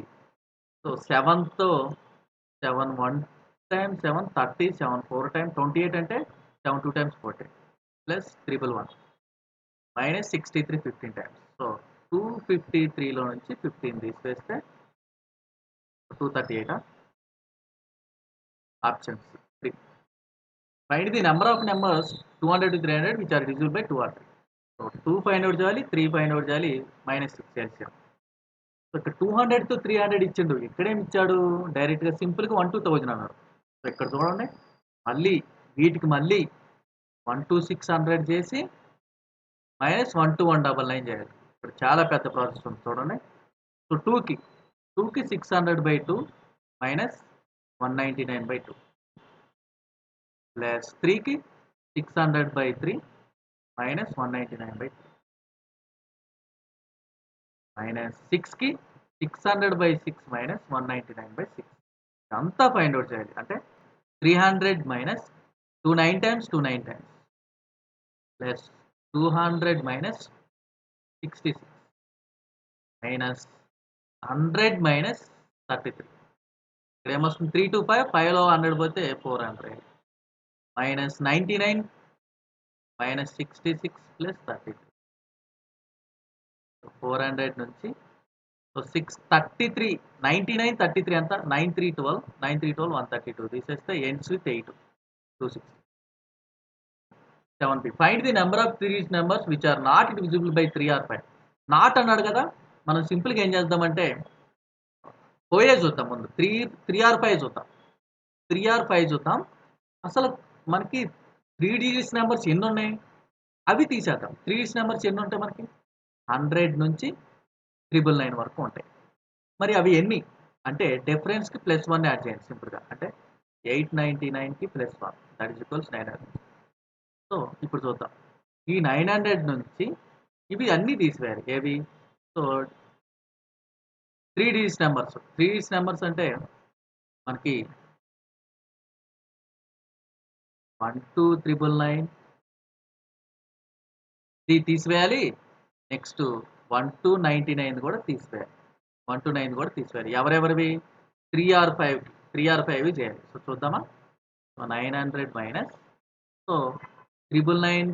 సో 7తో 7 1 టైమ్ 7 30 7 4 టైమ్ 28 అంటే 7 2 times 40 plus 111 minus 63 15 times. So 253లో నుంచి 15 తీసివేస్తే 238 option 3. Find the number of numbers 200 to 300 which are divisible by 2 or 3. So 2 find out చేయాలి, 3 ఫైండ్ అవుట్ చేయాలి, -6 ఎల్సిఎం. సో ఇక్కడ 200 to 300 ఇచ్చిండు. ఇక్కడేమి ఇచ్చాడు? డైరెక్ట్‌గా సింపుల్‌గా 1 to 1000 అన్నాడు. సో ఇక్కడ చూడండి. మళ్ళీ వీటికి మళ్ళీ 1 to 600 చేసి -1 to 199 చేయాలి. ఇక్కడ చాలా పెద్ద ప్రాసెస్ ఉంది చూడండి. సో 2కి 600/2 -199/2 ప్లస్ 3కి 600/3 -199/3 మైనస్ 6కి 600/6 -199/6 అంతా ఫైండ్ అవుట్ చేయాలి. అంటే 300 minus 2 9 times 2 9 times plus 200 minus 66 minus 100 minus 33. ఇక్కడ ఏమొస్తుంది? 3 to 5 5లో 100 పోతే 400 మైనస్ 99 మైనస్ 66 ప్లస్ 33 400 నుంచి సో 633 99 33 ఎంత 9312 9312 132 తీసేస్తే ends with 8 260 7p. Find the number of series numbers which are not divisible by 3 or 5. Not అన్నాడు కదా. మనం సింపుల్గా ఏం చేద్దామంటే పోయే చూద్దాం. ముందు 3 ఆర్ 5 చూద్దాం. 3 ఆర్ 5 చూద్దాం. అసలు మనకి 3 డిజిట్స్ నెంబర్స్ ఎన్ని ఉన్నాయి అవి తీసేద్దాం. 3 డిజిట్స్ నెంబర్స్ ఎన్ని ఉంటాయి మనకి 100 నుంచి 999 వరకు ఉంటాయి. మరి అవి ఎన్ని అంటే డిఫరెన్స్కి +1 యాడ్ చేయండి సింపుల్గా. అంటే 899కి +1 దట్ ఈజ్ ఈక్వల్స్ 900. సో ఇప్పుడు చూద్దాం. ఈ 900 నుంచి ఇవి అన్నీ తీసివేయాలి. ఏవి? So 3 digits numbers. 3 digits numbers అంటే మనకి 12999 తీసివేయాలి. నెక్స్ట్ 1299 కూడా తీసివేయాలి. 129 కూడా తీసివేయాలి. ఎవరెవరివి? 3 ఆర్ 5 చేయాలి. సో చూద్దామా? సో 900 మైనస్ సో 999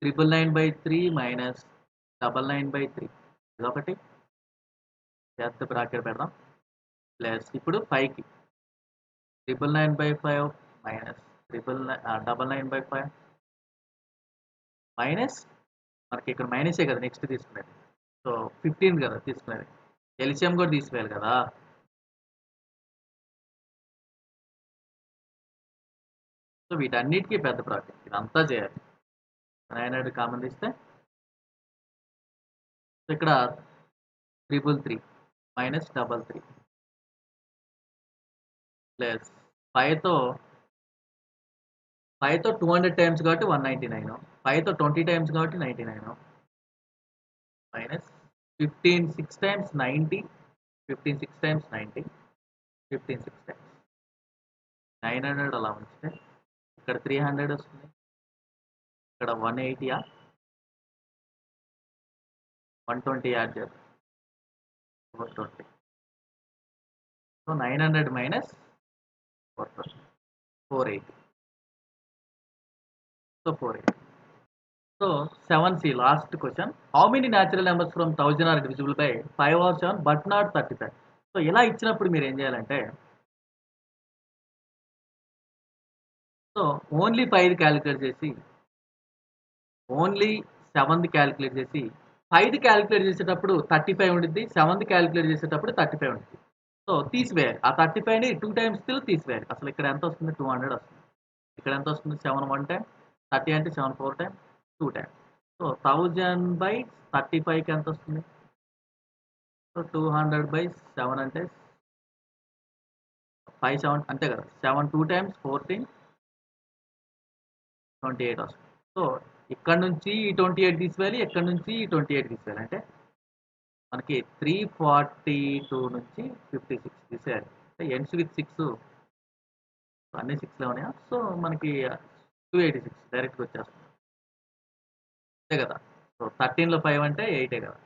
999/3 మైనస్ 99/3 ఇదొకటి పెద్ద బ్రాకెట్ పెడదాం. ప్లస్ ఇప్పుడు 5కి 999/5 మైనస్ 999/5 మైనస్ మనకి ఇక్కడ మైనసే కదా నెక్స్ట్ తీసుకునేది. సో 15 కదా తీసుకునేది. ఎల్సిఎం కూడా తీసివేయాలి కదా. సో వీటన్నిటికీ పెద్ద బ్రాకెట్ ఇదంతా చేయాలి. 900 కామన్ తీస్తే సో ఇక్కడ 333 మైనస్ 33 ప్లస్ 5తో 200 టైమ్స్ కాబట్టి 199 5తో 20 టైమ్స్ కాబట్టి 99 మైనస్ 15 6 టైమ్స్ 90 15 6 టైమ్స్ 90 15 6 టైమ్స్ 900 అలా ఉంచితే ఇక్కడ 300 వస్తుంది. ఇక్కడ 180 120 యాడ్ చేద్దాం 420. So 900 minus 420 480. So 480 so 7C last question. How many natural numbers from 1000 are divisible by 5 or 7 but not 35? So ఇలా ఇచ్చినప్పుడు మీరేం చేయాలంటే, సో ఓన్లీ 5 క్యాలిక్యులేట్ చేసి, ఓన్లీ 7ది క్యాలిక్యులేట్ చేసి, 5ది క్యాలిక్యులేట్ చేసేటప్పుడు 35 ఉండిద్ది. 7ది క్యాలిక్యులేట్ చేసేటప్పుడు 35 ఉండిద్ది. సో తీసివేయాలి. ఆ 35ని 2 టైమ్స్ స్టిల్ తీసివేయాలి. అసలు ఇక్కడ ఎంత వస్తుంది? 200 వస్తుంది. ఇక్కడ ఎంత వస్తుంది? 7 1 టైమ్, 30 అంటే 7 4 టైమ్, 2 టైమ్. సో 1000/35కి ఎంత వస్తుంది? సో 200/7 అంటే 5 7 అంతే కదా! 7 2 టైమ్స్ 14 28 వస్తుంది. సో ఇక్కడ నుంచి ఈ 28 తీసివేయాలి. ఇక్కడ నుంచి ఈ 28 తీసివేయాలి. అంటే మనకి 342 నుంచి 56 తీసేయాలి. అంటే ఎండ్స్ విత్ 6 అన్ని 6లే ఉన్నాయా? సో మనకి 286 డైరెక్ట్‌గా వచ్చేస్తుంది. అంతే కదా! సో 13లో 5 అంటే 8 కదా!